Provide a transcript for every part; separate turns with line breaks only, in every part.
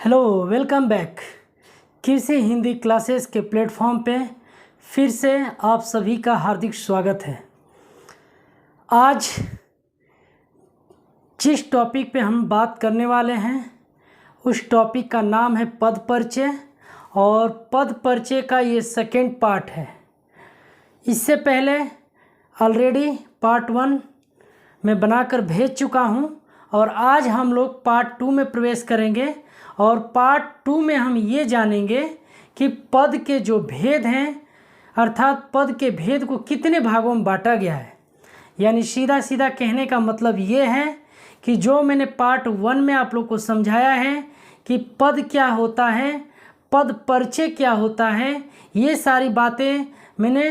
Hello, welcome back. कृषि Hindi classes के platform पे फिर से आप सभी का हार्दिक स्वागत है। आज जिस टॉपिक पे हम बात करने वाले हैं उस टॉपिक का नाम है पद परिचय, और पद परिचय का ये सेकेंड पार्ट है। इससे पहले ऑलरेडी पार्ट 1 मैं बनाकर भेज चुका हूँ और आज हम लोग पार्ट 2 में प्रवेश करेंगे। और पार्ट 2 में हम ये जानेंगे कि पद के जो भेद हैं, अर्थात पद के भेद को कितने भागों में बांटा गया है। यानी सीधा सीधा कहने का मतलब ये है कि जो मैंने पार्ट 1 में आप लोग को समझाया है कि पद क्या होता है, पद परिचय क्या होता है, ये सारी बातें मैंने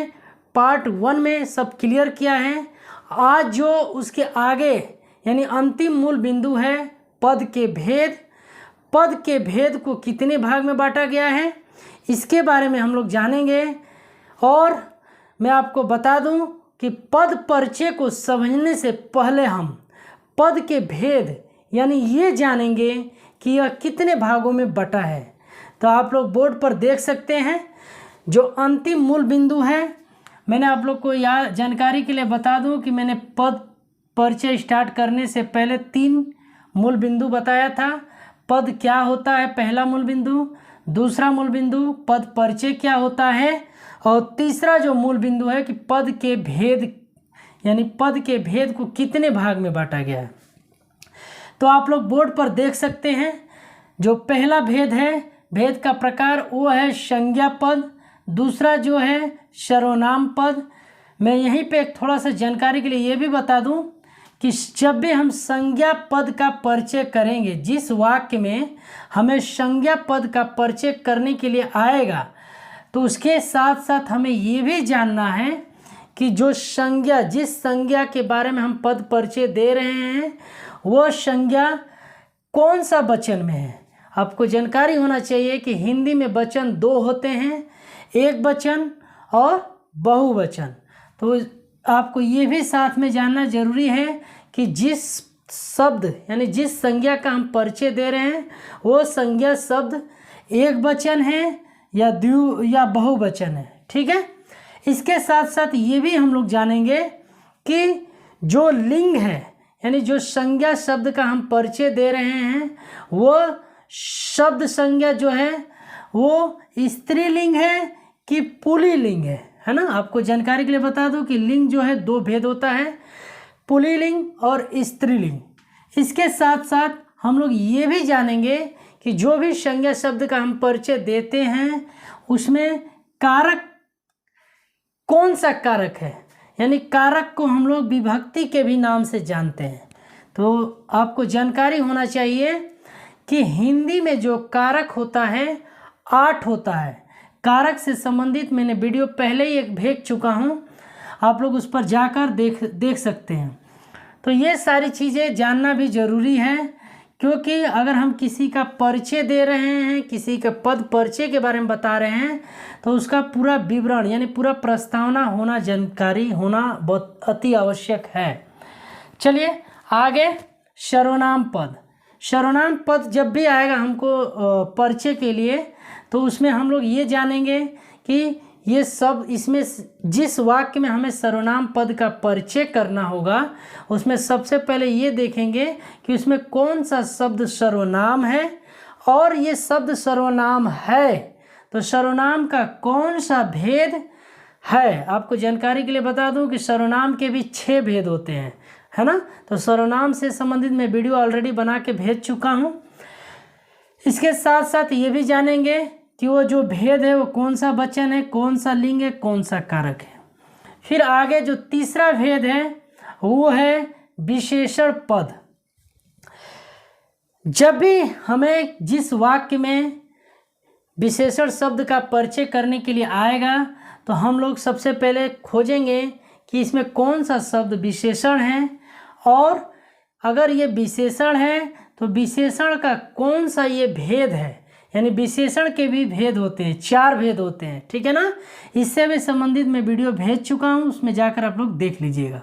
पार्ट 1 में सब क्लियर किया है। आज जो उसके आगे यानी अंतिम मूल बिंदु है पद के भेद, पद के भेद को कितने भाग में बांटा गया है इसके बारे में हम लोग जानेंगे। और मैं आपको बता दूं कि पद परिचय को समझने से पहले हम पद के भेद यानी ये जानेंगे कि यह कितने भागों में बटा है। तो आप लोग बोर्ड पर देख सकते हैं जो अंतिम मूल बिंदु है। मैंने आप लोग को जानकारी के लिए बता दूं कि मैंने पद परिचय स्टार्ट करने से पहले 3 मूल बिंदु बताया था। पद क्या होता है पहला मूल बिंदु, दूसरा मूल बिंदु पद परिचय क्या होता है, और तीसरा जो मूल बिंदु है कि पद के भेद यानी पद के भेद को कितने भाग में बांटा गया है। तो आप लोग बोर्ड पर देख सकते हैं जो पहला भेद है, भेद का प्रकार वो है संज्ञा पद, दूसरा जो है सर्वनाम पद। मैं यहीं पे एक थोड़ा सा जानकारी के लिए ये भी बता दूं कि जब भी हम संज्ञा पद का परिचय करेंगे, जिस वाक्य में हमें संज्ञा पद का परिचय करने के लिए आएगा, तो उसके साथ साथ हमें ये भी जानना है कि जो संज्ञा, जिस संज्ञा के बारे में हम पद परिचय दे रहे हैं वो संज्ञा कौन सा वचन में है। आपको जानकारी होना चाहिए कि हिंदी में वचन 2 होते हैं, एक वचन और बहुवचन। तो आपको ये भी साथ में जानना जरूरी है कि जिस शब्द यानी जिस संज्ञा का हम परिचय दे रहे हैं वो संज्ञा शब्द एक वचन है या या बहुवचन है। ठीक है। इसके साथ साथ ये भी हम लोग जानेंगे कि जो लिंग है यानी जो संज्ञा शब्द का हम परिचय दे रहे हैं वो शब्द संज्ञा जो है वो स्त्रीलिंग है कि पुल्लिंग है ना। आपको जानकारी के लिए बता दूं कि लिंग जो है 2 भेद होता है, पुल्लिंग और स्त्रीलिंग। इसके साथ साथ हम लोग ये भी जानेंगे कि जो भी संज्ञा शब्द का हम परिचय देते हैं उसमें कारक कौन सा कारक है, यानी कारक को हम लोग विभक्ति के भी नाम से जानते हैं। तो आपको जानकारी होना चाहिए कि हिंदी में जो कारक होता है 8 होता है। कारक से संबंधित मैंने वीडियो पहले ही एक भेज चुका हूँ, आप लोग उस पर जाकर देख सकते हैं। तो ये सारी चीज़ें जानना भी ज़रूरी है, क्योंकि अगर हम किसी का परिचय दे रहे हैं, किसी के पद परिचय के बारे में बता रहे हैं, तो उसका पूरा विवरण यानी पूरा प्रस्तावना होना, जानकारी होना बहुत अति आवश्यक है। चलिए आगे, सर्वनाम पद। सर्वनाम पद जब भी आएगा हमको परिचय के लिए, तो उसमें हम लोग ये जानेंगे कि ये सब इसमें जिस वाक्य में हमें सर्वनाम पद का परिचय करना होगा उसमें सबसे पहले ये देखेंगे कि उसमें कौन सा शब्द सर्वनाम है, और ये शब्द सर्वनाम है तो सर्वनाम का कौन सा भेद है। आपको जानकारी के लिए बता दूं कि सर्वनाम के भी 6 भेद होते हैं, है ना। तो सर्वनाम से संबंधित मैं वीडियो ऑलरेडी बना के भेज चुका हूँ। इसके साथ साथ ये भी जानेंगे कि वो जो भेद है वो कौन सा वचन है, कौन सा लिंग है, कौन सा कारक है। फिर आगे जो तीसरा भेद है वो है विशेषण पद। जब भी हमें जिस वाक्य में विशेषण शब्द का परिचय करने के लिए आएगा तो हम लोग सबसे पहले खोजेंगे कि इसमें कौन सा शब्द विशेषण है, और अगर ये विशेषण है तो विशेषण का कौन सा ये भेद है। यानी विशेषण के भी भेद होते हैं, 4 भेद होते हैं, ठीक है ना। इससे भी संबंधित मैं वीडियो भेज चुका हूँ, उसमें जाकर आप लोग देख लीजिएगा।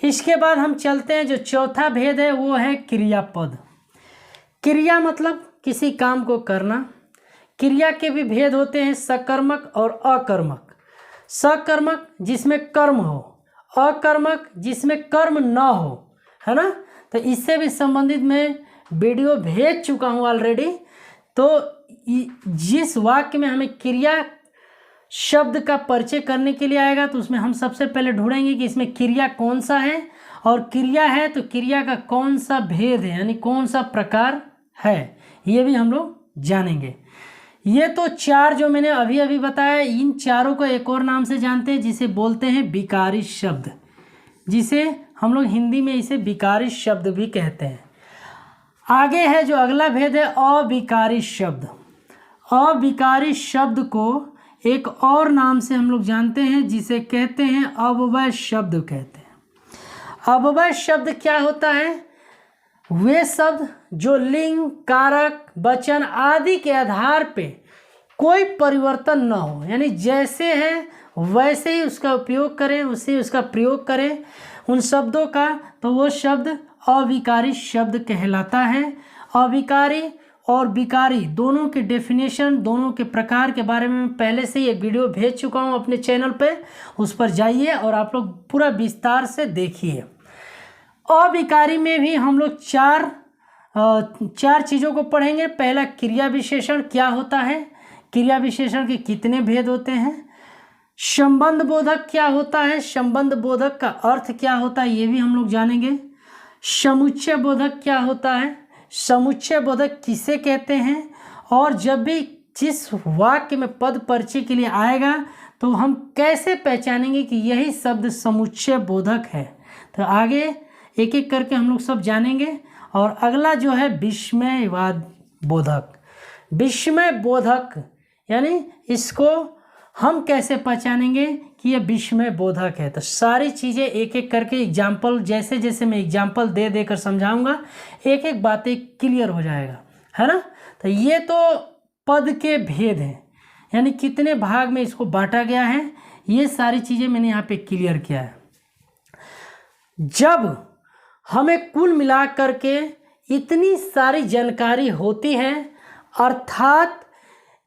इसके बाद हम चलते हैं, जो चौथा भेद है वो है क्रियापद। क्रिया मतलब किसी काम को करना। क्रिया के भी भेद होते हैं, सकर्मक और अकर्मक। सकर्मक जिसमें कर्म हो, अकर्मक जिसमें कर्म ना हो, है ना। तो इससे भी संबंधित मैं वीडियो भेज चुका हूँ ऑलरेडी। तो जिस वाक्य में हमें क्रिया शब्द का परिचय करने के लिए आएगा तो उसमें हम सबसे पहले ढूंढेंगे कि इसमें क्रिया कौन सा है, और क्रिया है तो क्रिया का कौन सा भेद है, यानी कौन सा प्रकार है, ये भी हम लोग जानेंगे। ये तो चार जो मैंने अभी अभी बताया, इन चारों को एक और नाम से जानते हैं जिसे बोलते हैं विकारी शब्द, जिसे हम लोग हिंदी में इसे विकारी शब्द भी कहते हैं। आगे है जो अगला भेद है अविकारी शब्द। अविकारी शब्द को एक और नाम से हम लोग जानते हैं जिसे कहते हैं अव्यय शब्द कहते हैं। अव्यय शब्द क्या होता है? वे शब्द जो लिंग, कारक, वचन आदि के आधार पे कोई परिवर्तन न हो, यानी जैसे है वैसे ही उसका उपयोग करें, उसे उसका प्रयोग करें उन शब्दों का, तो वो शब्द अविकारी शब्द कहलाता है। अविकारी और विकारी दोनों के डेफिनेशन, दोनों के प्रकार के बारे में पहले से ही एक वीडियो भेज चुका हूँ अपने चैनल पे, उस पर जाइए और आप लोग पूरा विस्तार से देखिए। अविकारी में भी हम लोग चार चीज़ों को पढ़ेंगे। पहला, क्रिया विशेषण क्या होता है, क्रिया विशेषण के कितने भेद होते हैं। संबंध बोधक क्या होता है, संबंध बोधक का अर्थ क्या होता है, ये भी हम लोग जानेंगे। समुच्चय बोधक क्या होता है, समुच्चय बोधक किसे कहते हैं, और जब भी जिस वाक्य में पद परिचय के लिए आएगा तो हम कैसे पहचानेंगे कि यही शब्द समुच्चय बोधक है। तो आगे एक एक करके हम लोग सब जानेंगे। और अगला जो है विस्मयवाद बोधक। विस्मय बोधक यानी इसको हम कैसे पहचानेंगे कि ये विस्मय बोधक है। तो सारी चीज़ें एक एक करके एग्जाम्पल, जैसे जैसे मैं एग्जाम्पल दे देकर समझाऊंगा, एक एक बातें क्लियर हो जाएगा, है ना। तो ये तो पद के भेद हैं, यानी कितने भाग में इसको बांटा गया है, ये सारी चीज़ें मैंने यहाँ पे क्लियर किया है। जब हमें कुल मिला करके इतनी सारी जानकारी होती है, अर्थात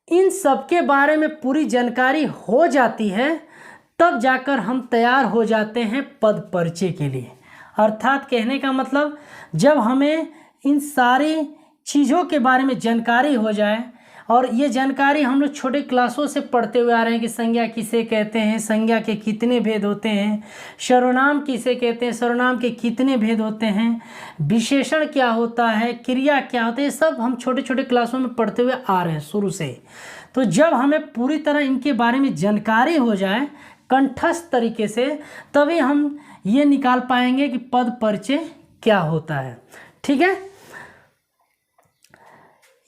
इन सब के बारे में पूरी जानकारी हो जाती है, तब जाकर हम तैयार हो जाते हैं पद परिचय के लिए। अर्थात कहने का मतलब, जब हमें इन सारी चीज़ों के बारे में जानकारी हो जाए, और ये जानकारी हम लोग छोटे क्लासों से पढ़ते हुए आ रहे हैं कि संज्ञा किसे कहते हैं, संज्ञा के कितने भेद होते हैं, सर्वनाम किसे कहते हैं, सर्वनाम के कितने भेद होते हैं, विशेषण क्या होता है, क्रिया क्या होता है, ये सब हम छोटे छोटे क्लासों में पढ़ते हुए आ रहे हैं शुरू से। तो जब हमें पूरी तरह इनके बारे में जानकारी हो जाए कंठस्थ तरीके से, तभी हम ये निकाल पाएंगे कि पद परिचय क्या होता है। ठीक है,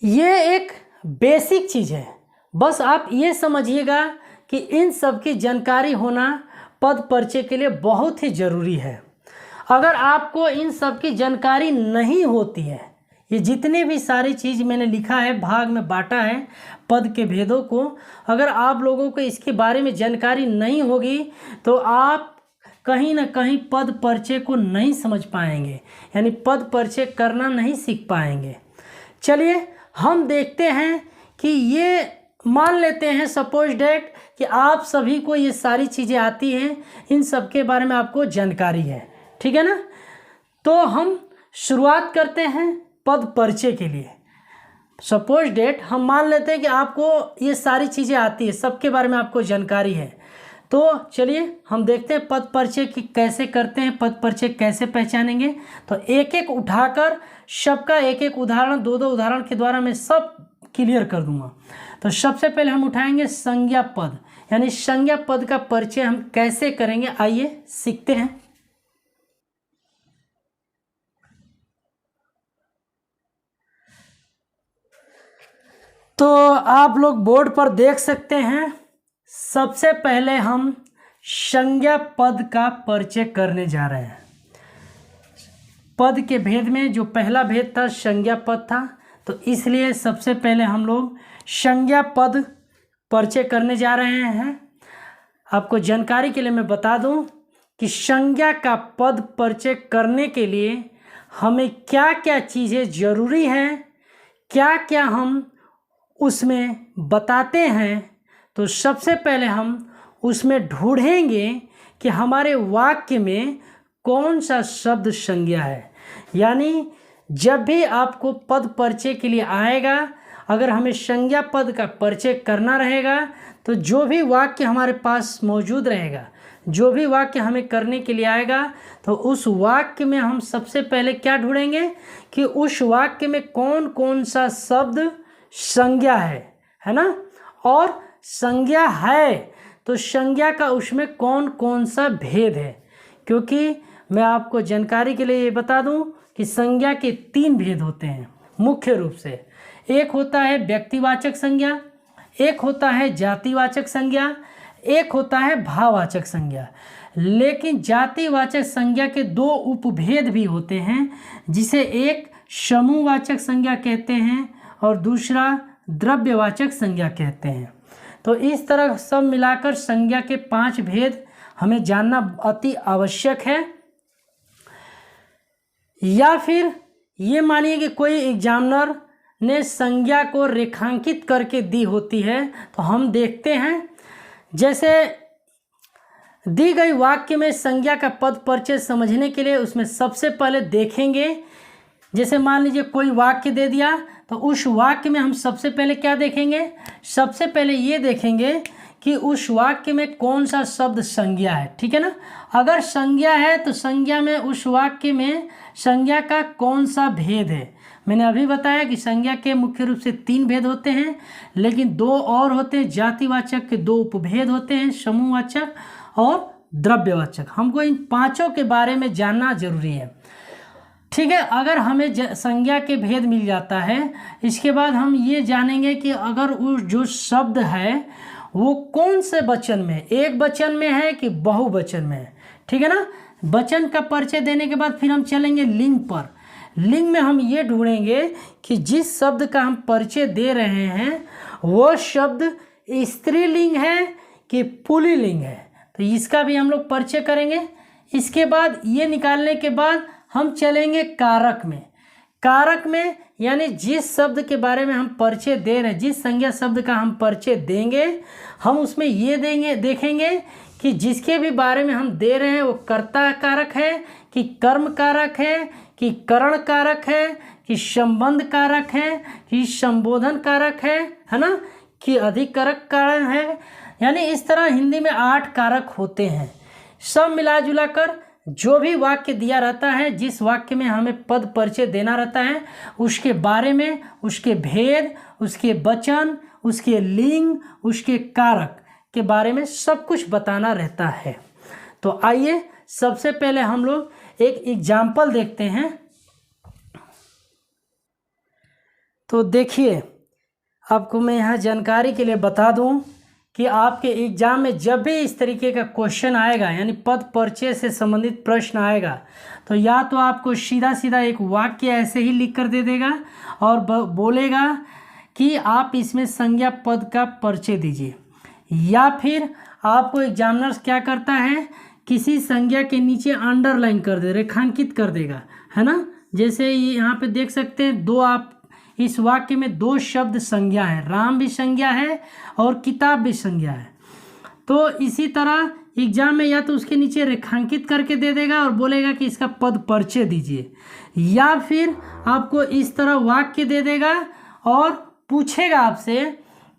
ये एक बेसिक चीज़ है। बस आप ये समझिएगा कि इन सब की जानकारी होना पद परिचय के लिए बहुत ही ज़रूरी है। अगर आपको इन सब की जानकारी नहीं होती है, ये जितने भी सारी चीज़ मैंने लिखा है, भाग में बांटा है पद के भेदों को, अगर आप लोगों को इसके बारे में जानकारी नहीं होगी तो आप कहीं ना कहीं पद परिचय को नहीं समझ पाएंगे, यानी पद परिचय करना नहीं सीख पाएंगे। चलिए हम देखते हैं कि ये मान लेते हैं सपोज डेट कि आप सभी को ये सारी चीज़ें आती हैं, इन सब के बारे में आपको जानकारी है, ठीक है ना। तो हम शुरुआत करते हैं पद परिचय के लिए। सपोज डेट हम मान लेते हैं कि आपको ये सारी चीज़ें आती है, सबके बारे में आपको जानकारी है। तो चलिए हम देखते हैं पद परिचय की कैसे करते हैं, पद परिचय कैसे पहचानेंगे। तो एक एक उठाकर सबका एक एक उदाहरण, दो दो उदाहरण के द्वारा मैं सब क्लियर कर दूंगा। तो सबसे पहले हम उठाएंगे संज्ञा पद, यानी संज्ञा पद का परिचय हम कैसे करेंगे, आइए सीखते हैं। तो आप लोग बोर्ड पर देख सकते हैं, सबसे पहले हम संज्ञा पद का परिचय करने जा रहे हैं। पद के भेद में जो पहला भेद था संज्ञा पद था, तो इसलिए सबसे पहले हम लोग संज्ञा पद परिचय करने जा रहे हैं। आपको जानकारी के लिए मैं बता दूं कि संज्ञा का पद परिचय करने के लिए हमें क्या क्या चीज़ें ज़रूरी हैं, क्या क्या हम उसमें बताते हैं, तो सबसे पहले हम उसमें ढूंढेंगे कि हमारे वाक्य में कौन सा शब्द संज्ञा है। यानी जब भी आपको पद परिचय के लिए आएगा, अगर हमें संज्ञा पद का परिचय करना रहेगा, तो जो भी वाक्य हमारे पास मौजूद रहेगा, जो भी वाक्य हमें करने के लिए आएगा, तो उस वाक्य में हम सबसे पहले क्या ढूंढेंगे कि उस वाक्य में कौन कौन सा शब्द संज्ञा है ना। और संज्ञा है तो संज्ञा का उसमें कौन कौन सा भेद है, क्योंकि मैं आपको जानकारी के लिए ये बता दूं कि संज्ञा के 3 भेद होते हैं मुख्य रूप से। एक होता है व्यक्तिवाचक संज्ञा, एक होता है जातिवाचक संज्ञा, एक होता है भाववाचक संज्ञा। लेकिन जातिवाचक संज्ञा के 2 उपभेद भी होते हैं, जिसे एक समूहवाचक संज्ञा कहते हैं और दूसरा द्रव्यवाचक संज्ञा कहते हैं। तो इस तरह सब मिलाकर संज्ञा के 5 भेद हमें जानना अति आवश्यक है। या फिर ये मानिए कि कोई एग्जामिनर ने संज्ञा को रेखांकित करके दी होती है, तो हम देखते हैं जैसे दी गई वाक्य में संज्ञा का पद परिचय समझने के लिए उसमें सबसे पहले देखेंगे, जैसे मान लीजिए कोई वाक्य दे दिया, तो उस वाक्य में हम सबसे पहले क्या देखेंगे, सबसे पहले ये देखेंगे कि उस वाक्य में कौन सा शब्द संज्ञा है। ठीक है ना। अगर संज्ञा है तो संज्ञा में उस वाक्य में संज्ञा का कौन सा भेद है। मैंने अभी बताया कि संज्ञा के मुख्य रूप से 3 भेद होते हैं, लेकिन 2 और होते हैं। जातिवाचक के 2 उपभेद होते हैं, समूहवाचक और द्रव्यवाचक। हमको इन 5 के बारे में जानना जरूरी है। ठीक है। अगर हमें संज्ञा के भेद मिल जाता है, इसके बाद हम ये जानेंगे कि अगर उस जो शब्द है वो कौन से वचन में, एक वचन में है कि बहुवचन में है। ठीक है ना। वचन का परिचय देने के बाद फिर हम चलेंगे लिंग पर। लिंग में हम ये ढूंढेंगे कि जिस शब्द का हम परिचय दे रहे हैं वो शब्द स्त्रीलिंग है कि पुल्लिंग है, तो इसका भी हम लोग परिचय करेंगे। इसके बाद ये निकालने के बाद हम चलेंगे कारक में। कारक में यानी जिस शब्द के बारे में हम परिचय दे रहे हैं, जिस संज्ञा शब्द का हम परिचय देंगे, हम उसमें ये देखेंगे कि जिसके भी बारे में हम दे रहे हैं वो कर्ता कारक है कि कर्म कारक है कि करण कारक है कि संबंध कारक है कि संबोधन कारक है ना, कि अधिकारक कारक है। यानी इस तरह हिंदी में 8 कारक होते हैं। सब मिला जुला कर जो भी वाक्य दिया रहता है, जिस वाक्य में हमें पद परिचय देना रहता है, उसके बारे में, उसके भेद, उसके वचन, उसके लिंग, उसके कारक के बारे में सब कुछ बताना रहता है। तो आइए सबसे पहले हम लोग एक एग्जाम्पल देखते हैं। तो देखिए, आपको मैं यहाँ जानकारी के लिए बता दूँ कि आपके एग्जाम में जब भी इस तरीके का क्वेश्चन आएगा, यानी पद परिचय से संबंधित प्रश्न आएगा, तो या तो आपको सीधा सीधा एक वाक्य ऐसे ही लिख कर दे देगा और बोलेगा कि आप इसमें संज्ञा पद का परिचय दीजिए, या फिर आपको एग्जामिनर्स क्या करता है, किसी संज्ञा के नीचे अंडरलाइन कर दे, रेखांकित कर देगा, है ना। जैसे यहाँ पे देख सकते हैं, आप इस वाक्य में 2 शब्द संज्ञा है, राम भी संज्ञा है और किताब भी संज्ञा है। तो इसी तरह एग्जाम में या तो उसके नीचे रेखांकित करके दे देगा और बोलेगा कि इसका पद परिचय दीजिए, या फिर आपको इस तरह वाक्य दे देगा और पूछेगा आपसे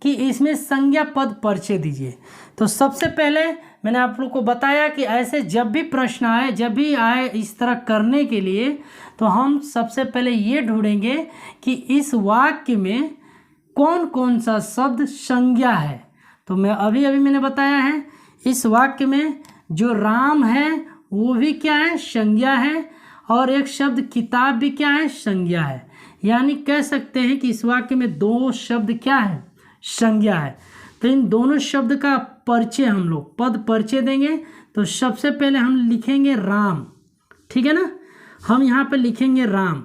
कि इसमें संज्ञा पद परिचय दीजिए। तो सबसे पहले मैंने आप लोग को बताया कि ऐसे जब भी प्रश्न आए, जब भी आए इस तरह करने के लिए, तो हम सबसे पहले ये ढूंढेंगे कि इस वाक्य में कौन कौन सा शब्द संज्ञा है। तो मैंने बताया है, इस वाक्य में जो राम है वो भी क्या है, संज्ञा है, और एक शब्द किताब भी क्या है, संज्ञा है। यानी कह सकते हैं कि इस वाक्य में 2 शब्द क्या है, संज्ञा है। तो इन दोनों शब्द का परिचय हम लोग पद परिचय देंगे। तो सबसे पहले हम लिखेंगे राम। ठीक है ना, हम यहाँ पे लिखेंगे राम।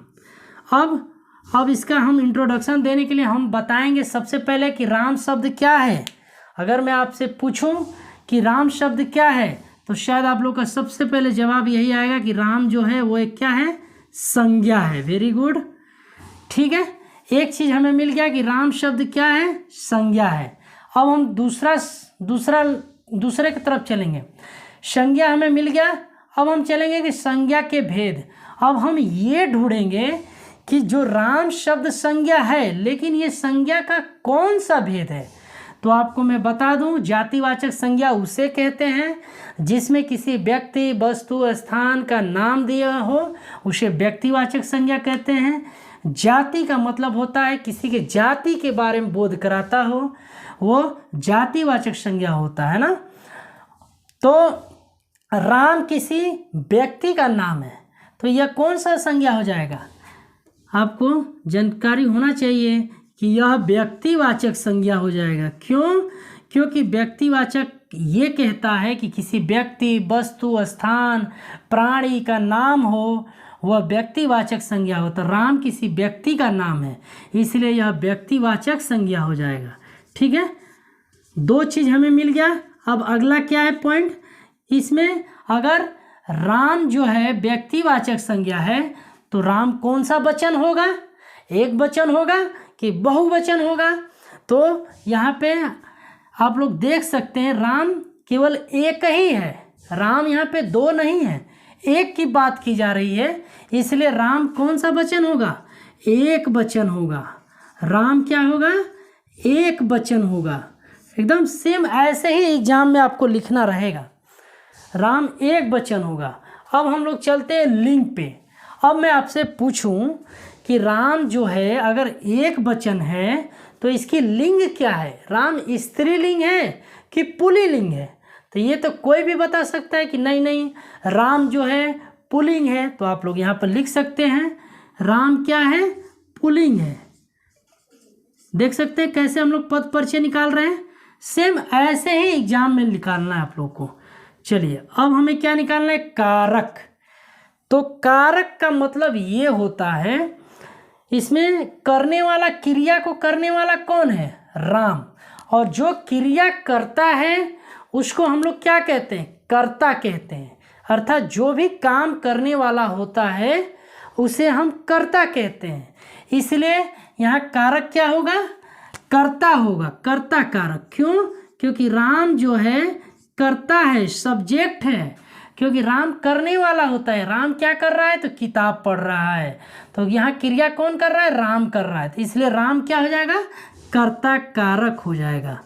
अब इसका हम इंट्रोडक्शन देने के लिए हम बताएंगे सबसे पहले कि राम शब्द क्या है। अगर मैं आपसे पूछूं कि राम शब्द क्या है, तो शायद आप लोग का सबसे पहले जवाब यही आएगा कि राम जो है वो एक क्या है, संज्ञा है। Very good. ठीक है, एक चीज़ हमें मिल गया कि राम शब्द क्या है, संज्ञा है। अब हम दूसरे की तरफ चलेंगे। संज्ञा हमें मिल गया, अब हम चलेंगे कि संज्ञा के भेद। अब हम ये ढूंढेंगे कि जो राम शब्द संज्ञा है, लेकिन ये संज्ञा का कौन सा भेद है। तो आपको मैं बता दूं, जातिवाचक संज्ञा उसे कहते हैं जिसमें किसी व्यक्ति, वस्तु, स्थान का नाम दिया हो, उसे व्यक्तिवाचक संज्ञा कहते हैं। जाति का मतलब होता है किसी के जाति के बारे में बोध कराता हो, वो जातिवाचक संज्ञा होता है ना। तो राम किसी व्यक्ति का नाम है, तो यह कौन सा संज्ञा हो जाएगा। आपको जानकारी होना चाहिए कि यह व्यक्तिवाचक संज्ञा हो जाएगा। क्यों? क्योंकि व्यक्तिवाचक ये कहता है कि किसी व्यक्ति, वस्तु, स्थान, प्राणी का नाम हो, वह व्यक्तिवाचक संज्ञा हो। तो राम किसी व्यक्ति का नाम है, इसलिए यह व्यक्तिवाचक संज्ञा हो जाएगा। ठीक है, दो चीज़ हमें मिल गया। अब अगला क्या है पॉइंट इसमें, अगर राम जो है व्यक्तिवाचक संज्ञा है तो राम कौन सा वचन होगा, एक वचन होगा कि बहुवचन होगा। तो यहाँ पे आप लोग देख सकते हैं राम केवल एक ही है, राम यहाँ पे दो नहीं है, एक की बात की जा रही है, इसलिए राम कौन सा वचन होगा, एक वचन होगा। राम क्या होगा, एक वचन होगा। एकदम सेम ऐसे ही एग्जाम में आपको लिखना रहेगा, राम एक वचन होगा। अब हम लोग चलते हैं लिंग पे। अब मैं आपसे पूछूं कि राम जो है अगर एक वचन है तो इसकी लिंग क्या है, राम स्त्रीलिंग है कि पुल्लिंग है। तो ये तो कोई भी बता सकता है कि नहीं राम जो है पुल्लिंग है, तो आप लोग यहाँ पर लिख सकते हैं राम क्या है, पुल्लिंग है। देख सकते हैं कैसे हम लोग पद परिचय निकाल रहे हैं, सेम ऐसे ही एग्जाम में निकालना है आप लोग को। चलिए अब हमें क्या निकालना है, कारक। तो कारक का मतलब ये होता है, इसमें करने वाला, क्रिया को करने वाला कौन है, राम, और जो क्रिया करता है उसको हम लोग क्या कहते हैं, कर्ता कहते हैं। अर्थात जो भी काम करने वाला होता है उसे हम कर्ता कहते हैं। इसलिए यहाँ कारक क्या होगा, कर्ता होगा, कर्ता कारक। क्यों? क्योंकि राम जो है कर्ता है, सब्जेक्ट है, क्योंकि राम करने वाला होता है। राम क्या कर रहा है, तो किताब पढ़ रहा है, तो यहाँ क्रिया कौन कर रहा है, राम कर रहा है, तो इसलिए राम क्या हो जाएगा, कर्ता कारक हो जाएगा।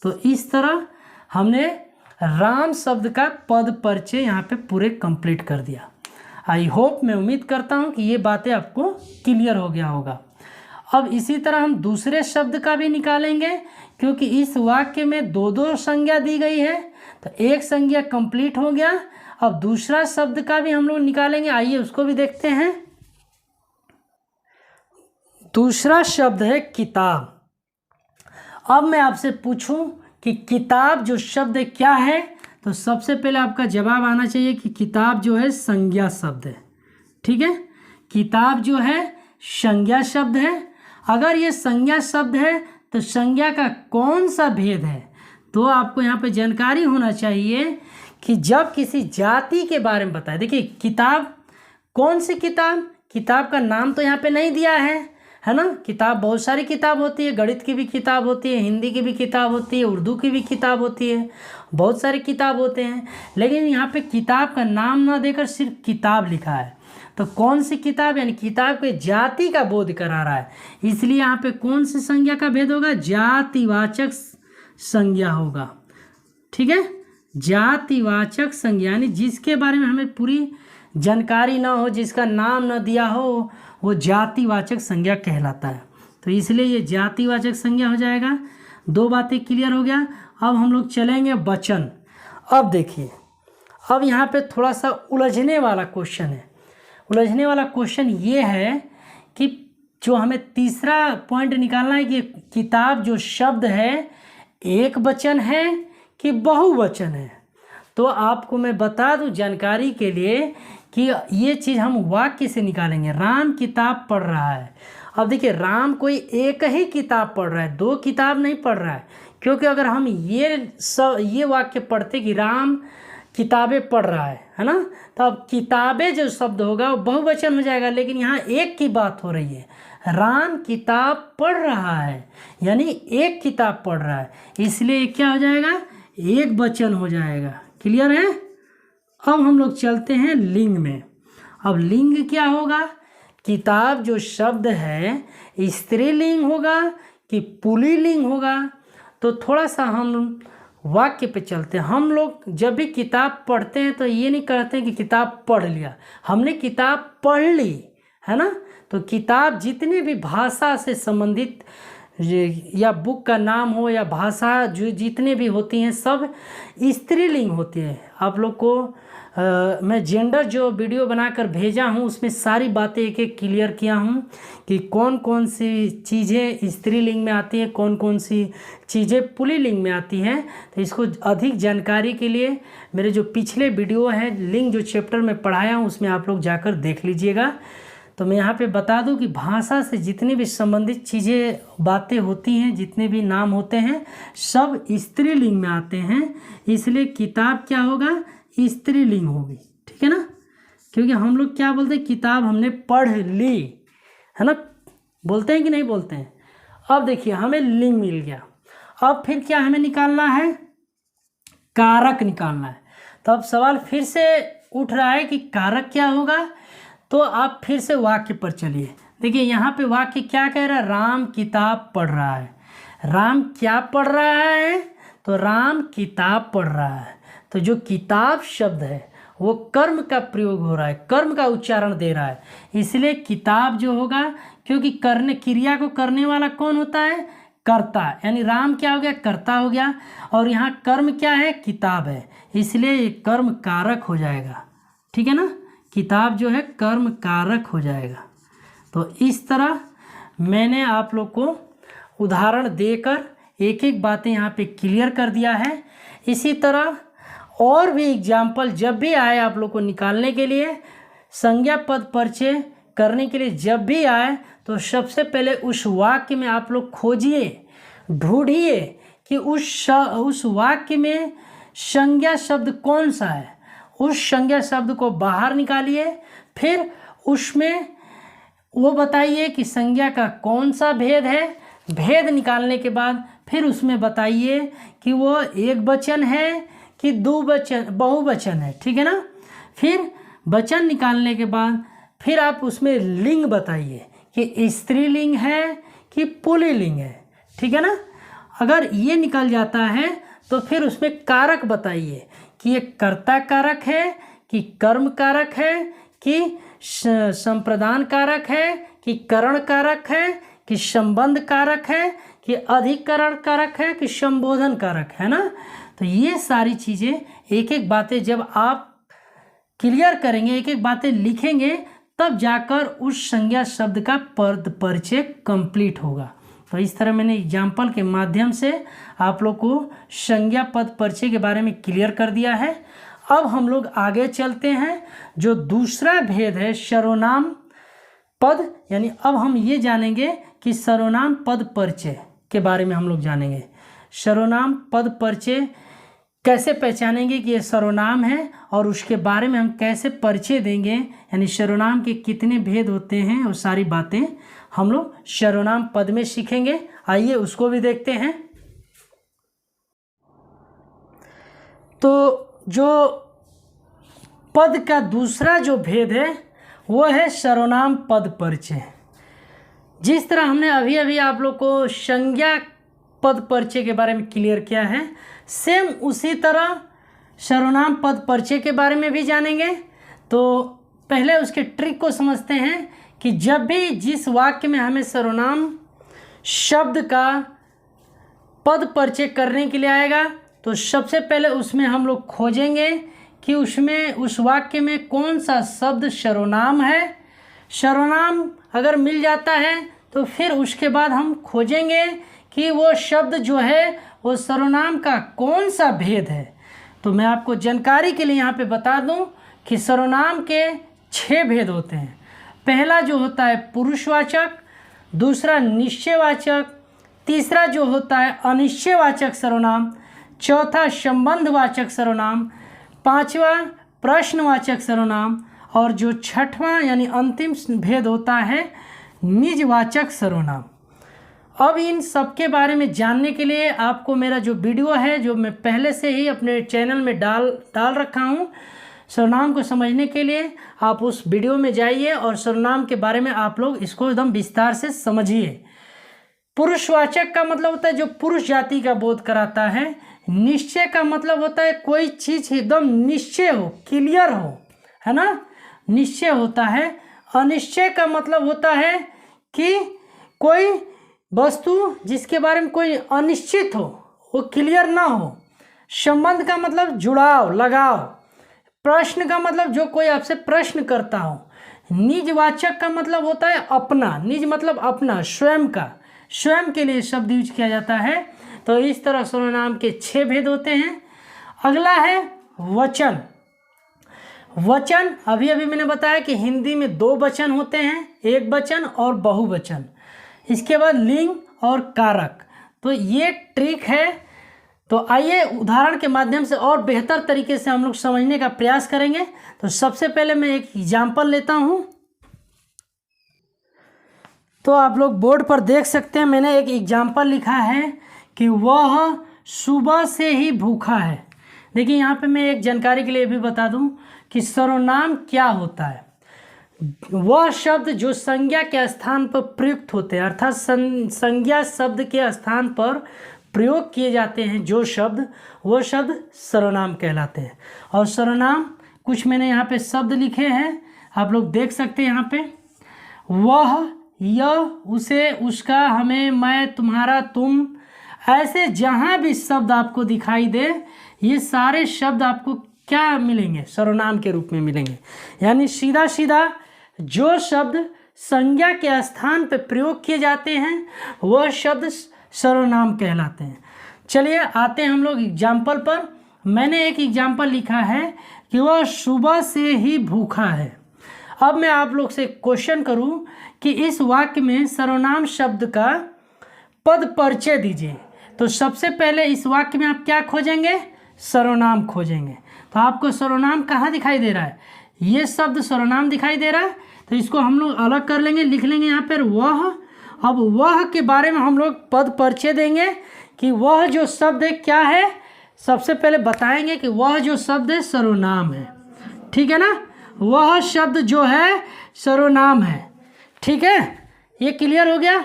तो इस तरह हमने राम शब्द का पद परिचय यहाँ पे पूरे कंप्लीट कर दिया। आई होप, मैं उम्मीद करता हूँ कि ये बातें आपको क्लियर हो गया होगा। अब इसी तरह हम दूसरे शब्द का भी निकालेंगे, क्योंकि इस वाक्य में दो दो संज्ञा दी गई है, तो एक संज्ञा कंप्लीट हो गया। अब दूसरा शब्द का भी हम लोग निकालेंगे, आइए उसको भी देखते हैं। दूसरा शब्द है किताब। अब मैं आपसे पूछूं कि किताब जो शब्द क्या है, तो सबसे पहले आपका जवाब आना चाहिए कि किताब जो है संज्ञा शब्द है। ठीक है, किताब जो है संज्ञा शब्द है। अगर ये संज्ञा शब्द है तो संज्ञा का कौन सा भेद है, तो आपको यहाँ पे जानकारी होना चाहिए कि जब किसी जाति के बारे में बताए। देखिए किताब, कौन सी किताब, किताब का नाम तो यहाँ पे नहीं दिया है ना। किताब बहुत सारी किताब होती है, गणित की भी किताब होती है, हिंदी की भी किताब होती है, उर्दू की भी किताब होती है, बहुत सारी किताब होते हैं। लेकिन यहाँ पे किताब का नाम ना देकर सिर्फ किताब लिखा है, तो कौन सी किताब, यानी किताब के जाति का बोध करा रहा है। इसलिए यहाँ पे कौन सी संज्ञा का भेद होगा, जातिवाचक संज्ञा होगा। ठीक है, जातिवाचक संज्ञा, यानी जिसके बारे में हमें पूरी जानकारी ना हो, जिसका नाम ना दिया हो, वो जातिवाचक संज्ञा कहलाता है। तो इसलिए ये जातिवाचक संज्ञा हो जाएगा। दो बातें क्लियर हो गया। अब हम लोग चलेंगे वचन। अब देखिए, अब यहाँ पे थोड़ा सा उलझने वाला क्वेश्चन है। उलझने वाला क्वेश्चन ये है कि जो हमें तीसरा पॉइंट निकालना है कि किताब जो शब्द है एक वचन है कि बहुवचन है। तो आपको मैं बता दूं जानकारी के लिए कि ये चीज़ हम वाक्य से निकालेंगे। राम किताब पढ़ रहा है। अब देखिए, राम कोई एक ही किताब पढ़ रहा है, दो किताब नहीं पढ़ रहा है। क्योंकि अगर हम ये वाक्य पढ़ते कि राम किताबें पढ़ रहा है ना, तो अब किताबें जो शब्द होगा वो बहुवचन हो जाएगा। लेकिन यहाँ एक की बात हो रही है, राम किताब पढ़ रहा है, यानी एक किताब पढ़ रहा है, इसलिए क्या हो जाएगा, एक वचन हो जाएगा। क्लियर है। अब हम लोग चलते हैं लिंग में। अब लिंग क्या होगा, किताब जो शब्द है स्त्रीलिंग होगा कि पुल्लिंग होगा। तो थोड़ा सा हम वाक्य पे चलते हैं। हम लोग जब भी किताब पढ़ते हैं तो ये नहीं कहते हैं कि किताब पढ़ लिया, हमने किताब पढ़ ली, है ना। तो किताब जितने भी भाषा से संबंधित या बुक का नाम हो या भाषा जो जितने भी होती हैं सब स्त्रीलिंग होती है। आप लोग को मैं जेंडर जो वीडियो बनाकर भेजा हूँ उसमें सारी बातें एक एक क्लियर किया हूँ कि कौन कौन सी चीज़ें स्त्रीलिंग में आती हैं, कौन कौन सी चीज़ें पुल्लिंग में आती हैं। तो इसको अधिक जानकारी के लिए मेरे जो पिछले वीडियो हैं लिंग जो चैप्टर में पढ़ाया हूँ उसमें आप लोग जाकर देख लीजिएगा। तो मैं यहाँ पे बता दूँ कि भाषा से जितनी भी संबंधित चीज़ें बातें होती हैं, जितने भी नाम होते हैं सब स्त्रीलिंग में आते हैं, इसलिए किताब क्या होगा, स्त्रीलिंग होगी। ठीक है ना, क्योंकि हम लोग क्या बोलते हैं, किताब हमने पढ़ ली, है ना, बोलते हैं कि नहीं बोलते हैं। अब देखिए हमें लिंग मिल गया। अब फिर क्या हमें निकालना है, कारक निकालना है। तो अब सवाल फिर से उठ रहा है कि कारक क्या होगा। तो आप फिर से वाक्य पर चलिए। देखिए यहाँ पे वाक्य क्या कह रहा है, राम किताब पढ़ रहा है। राम क्या पढ़ रहा है, तो राम किताब पढ़ रहा है। तो जो किताब शब्द है वो कर्म का प्रयोग हो रहा है, कर्म का उच्चारण दे रहा है, इसलिए किताब जो होगा, क्योंकि करने क्रिया को करने वाला कौन होता है, कर्ता, यानी राम क्या हो गया, कर्ता हो गया। और यहाँ कर्म क्या है, किताब है, इसलिए ये कर्म कारक हो जाएगा। ठीक है ना, किताब जो है कर्म कारक हो जाएगा। तो इस तरह मैंने आप लोग को उदाहरण देकर एक एक बातें यहाँ पे क्लियर कर दिया है। इसी तरह और भी एग्जाम्पल जब भी आए आप लोग को निकालने के लिए, संज्ञा पद परिचय करने के लिए जब भी आए, तो सबसे पहले उस वाक्य में आप लोग खोजिए, ढूंढिए कि उस वाक्य में संज्ञा शब्द कौन सा है, उस संज्ञा शब्द को बाहर निकालिए। फिर उसमें वो बताइए कि संज्ञा का कौन सा भेद है। भेद निकालने के बाद फिर उसमें बताइए कि वो एक वचन है कि बहुवचन है। ठीक है ना। फिर वचन निकालने के बाद फिर आप उसमें लिंग बताइए कि स्त्रीलिंग है कि पुल्लिंग है। ठीक है ना। अगर ये निकल जाता है तो फिर उसमें कारक बताइए कि ये कर्ता कारक है कि कर्म कारक है कि संप्रदान कारक है कि करण कारक है कि संबंध कारक है कि अधिकरण कारक है कि संबोधन कारक है ना। तो ये सारी चीज़ें एक एक बातें जब आप क्लियर करेंगे, एक एक बातें लिखेंगे, तब जाकर उस संज्ञा शब्द का पद परिचय कंप्लीट होगा। तो इस तरह मैंने एग्जाम्पल के माध्यम से आप लोग को संज्ञा पद परिचय के बारे में क्लियर कर दिया है। अब हम लोग आगे चलते हैं। जो दूसरा भेद है सर्वनाम पद, यानी अब हम ये जानेंगे कि सर्वनाम पद परिचय के बारे में हम लोग जानेंगे। सर्वनाम पद परिचय कैसे पहचानेंगे कि ये सर्वनाम है और उसके बारे में हम कैसे परिचय देंगे, यानी सर्वनाम के कितने भेद होते हैं, वो सारी बातें हम लोग सर्वनाम पद में सीखेंगे। आइए उसको भी देखते हैं। तो जो पद का दूसरा जो भेद है वो है सर्वनाम पद परिचय। जिस तरह हमने अभी अभी आप लोग को संज्ञा पद परिचय के बारे में क्लियर किया है, सेम उसी तरह सर्वनाम पद परिचय के बारे में भी जानेंगे। तो पहले उसके ट्रिक को समझते हैं कि जब भी जिस वाक्य में हमें सर्वनाम शब्द का पद परिचय करने के लिए आएगा, तो सबसे पहले उसमें हम लोग खोजेंगे कि उसमें उस वाक्य में कौन सा शब्द सर्वनाम है। सर्वनाम अगर मिल जाता है तो फिर उसके बाद हम खोजेंगे कि वो शब्द जो है वो सर्वनाम का कौन सा भेद है। तो मैं आपको जानकारी के लिए यहाँ पे बता दूँ कि सर्वनाम के 6 भेद होते हैं। पहला जो होता है पुरुषवाचक, दूसरा निश्चयवाचक, तीसरा जो होता है अनिश्चयवाचक सर्वनाम, चौथा संबंधवाचक सर्वनाम, पांचवा प्रश्नवाचक सर्वनाम, और जो छठवां यानी अंतिम भेद होता है निजवाचक सर्वनाम। अब इन सब के बारे में जानने के लिए आपको मेरा जो वीडियो है, जो मैं पहले से ही अपने चैनल में डाल रखा हूँ, सर्वनाम को समझने के लिए आप उस वीडियो में जाइए और सर्वनाम के बारे में आप लोग इसको एकदम विस्तार से समझिए। पुरुषवाचक का मतलब होता है जो पुरुष जाति का बोध कराता है। निश्चय का मतलब होता है कोई चीज़ एकदम निश्चय हो, क्लियर हो, है ना, निश्चय होता है। अनिश्चय का मतलब होता है कि कोई वस्तु जिसके बारे में कोई अनिश्चित हो, वो क्लियर ना हो। संबंध का मतलब जुड़ाव, लगाव। प्रश्न का मतलब जो कोई आपसे प्रश्न करता हो। निजवाचक का मतलब होता है अपना, निज मतलब अपना, स्वयं का, स्वयं के लिए शब्द यूज किया जाता है। तो इस तरह सर्वनाम के 6 भेद होते हैं। अगला है वचन। वचन अभी अभी मैंने बताया कि हिंदी में 2 वचन होते हैं, एक वचन और बहुवचन। इसके बाद लिंग और कारक। तो ये ट्रिक है। तो आइए उदाहरण के माध्यम से और बेहतर तरीके से हम लोग समझने का प्रयास करेंगे। तो सबसे पहले मैं एक एग्जाम्पल लेता हूँ। तो आप लोग बोर्ड पर देख सकते हैं, मैंने एक एग्जाम्पल लिखा है कि वह सुबह से ही भूखा है। देखिए यहाँ पे मैं एक जानकारी के लिए भी बता दूँ कि सर्वनाम क्या होता है। वह शब्द जो संज्ञा के स्थान पर प्रयुक्त होते हैं, अर्थात संज्ञा शब्द के स्थान पर प्रयोग किए जाते हैं जो शब्द, वो शब्द सर्वनाम कहलाते हैं। और सर्वनाम कुछ मैंने यहाँ पे शब्द लिखे हैं, आप लोग देख सकते हैं यहाँ पे। वह, यह, उसे, उसका, हमें, मैं, तुम्हारा, तुम, ऐसे जहाँ भी शब्द आपको दिखाई दे, ये सारे शब्द आपको क्या मिलेंगे, सर्वनाम के रूप में मिलेंगे। यानी सीधा सीधा जो शब्द संज्ञा के स्थान पर प्रयोग किए जाते हैं वह शब्द सर्वनाम कहलाते हैं। चलिए आते हैं हम लोग एग्जाम्पल पर। मैंने एक एग्जाम्पल लिखा है कि वह सुबह से ही भूखा है। अब मैं आप लोग से क्वेश्चन करूं कि इस वाक्य में सर्वनाम शब्द का पद परिचय दीजिए। तो सबसे पहले इस वाक्य में आप क्या खोजेंगे, सर्वनाम खोजेंगे। तो आपको सर्वनाम कहाँ दिखाई दे रहा है, ये शब्द सर्वनाम दिखाई दे रहा है। तो इसको हम लोग अलग कर लेंगे, लिख लेंगे यहाँ पर वह। अब वह के बारे में हम लोग पद परिचय देंगे कि वह जो शब्द है क्या है। सबसे पहले बताएंगे कि वह जो शब्द है सर्वनाम है, ठीक है ना, वह शब्द जो है सर्वनाम है, ठीक है। ये क्लियर हो गया।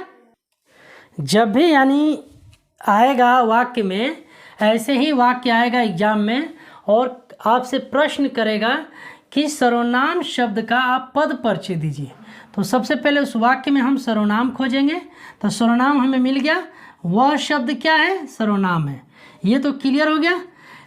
जब भी यानी आएगा वाक्य में, ऐसे ही वाक्य आएगा एग्जाम में और आपसे प्रश्न करेगा कि सर्वनाम शब्द का आप पद परिचय दीजिए, तो सबसे पहले उस वाक्य में हम सर्वनाम खोजेंगे। तो सर्वनाम हमें मिल गया, वह शब्द क्या है, सर्वनाम है, ये तो क्लियर हो गया।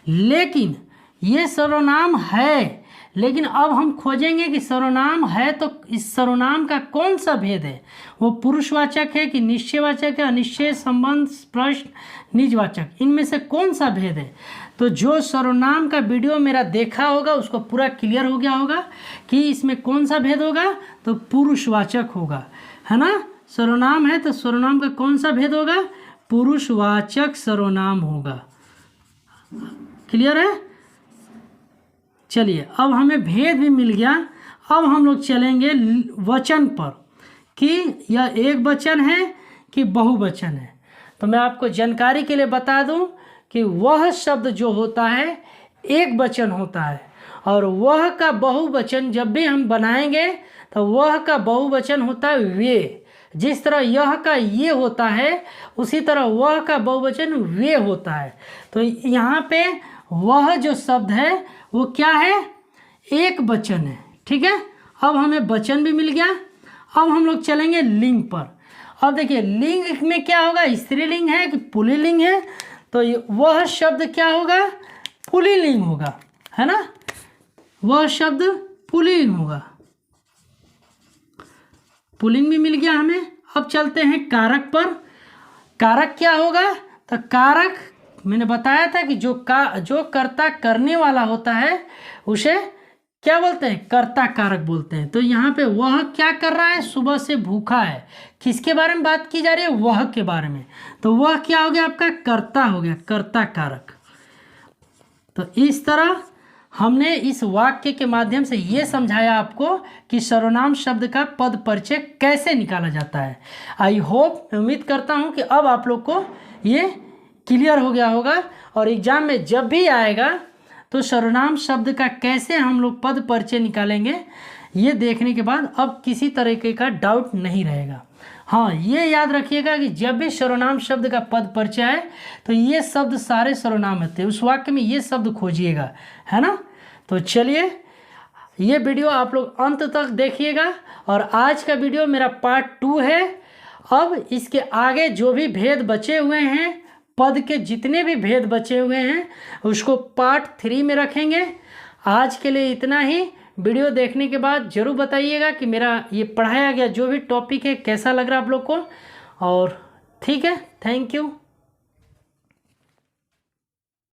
लेकिन ये सर्वनाम है, लेकिन अब हम खोजेंगे कि सर्वनाम है तो इस सर्वनाम का कौन सा भेद है, वो पुरुषवाचक है कि निश्चयवाचक है, अनिश्चय, संबंध, प्रश्न, निजवाचक, इनमें से कौन सा भेद है। तो जो सर्वनाम का वीडियो मेरा देखा होगा उसको पूरा क्लियर हो गया होगा कि इसमें कौन सा भेद होगा, तो पुरुषवाचक होगा, है ना। सर्वनाम है तो सर्वनाम का कौन सा भेद होगा, पुरुषवाचक सर्वनाम होगा। क्लियर है। चलिए अब हमें भेद भी मिल गया। अब हम लोग चलेंगे वचन पर कि यह एक वचन है कि बहुवचन है। तो मैं आपको जानकारी के लिए बता दूं कि वह शब्द जो होता है एक वचन होता है, और वह का बहुवचन जब भी हम बनाएंगे तो वह का बहुवचन होता है वे। जिस तरह यह का ये होता है उसी तरह वह का बहुवचन वे होता है। तो यहाँ पे वह जो शब्द है वो क्या है, एक वचन है, ठीक है। अब हमें वचन भी मिल गया। अब हम लोग चलेंगे लिंग पर। अब देखिए लिंग में क्या होगा, स्त्रीलिंग है कि पुल्लिंग है, तो वह शब्द क्या होगा, पुल्लिंग होगा, है ना, वह शब्द पुल्लिंग होगा, पुल्लिंग भी मिल गया हमें। अब चलते हैं कारक पर। कारक क्या होगा, तो कारक मैंने बताया था कि जो कर्ता करने वाला होता है उसे क्या बोलते हैं, कर्ता कारक बोलते हैं। तो यहाँ पे वह क्या कर रहा है, सुबह से भूखा है, किसके बारे में बात की जा रही है, वह के बारे में। तो वह क्या हो गया, आपका कर्ता हो गया, कर्ता कारक। तो इस तरह हमने इस वाक्य के माध्यम से ये समझाया आपको कि सर्वनाम शब्द का पद परिचय कैसे निकाला जाता है। आई होप, उम्मीद करता हूँ कि अब आप लोग को ये क्लियर हो गया होगा और एग्जाम में जब भी आएगा तो सर्वनाम शब्द का कैसे हम लोग पद परिचय निकालेंगे ये देखने के बाद अब किसी तरीके का डाउट नहीं रहेगा। हाँ, ये याद रखिएगा कि जब भी सर्वनाम शब्द का पद परिचय है तो ये शब्द सारे सर्वनाम होते हैं, उस वाक्य में ये शब्द खोजिएगा, है ना। तो चलिए, ये वीडियो आप लोग अंत तक देखिएगा और आज का वीडियो मेरा पार्ट 2 है। अब इसके आगे जो भी भेद बचे हुए हैं, पद के जितने भी भेद बचे हुए हैं उसको पार्ट 3 में रखेंगे। आज के लिए इतना ही। वीडियो देखने के बाद ज़रूर बताइएगा कि मेरा ये पढ़ाया गया जो भी टॉपिक है कैसा लग रहा है आप लोग को। और ठीक है, थैंक यू।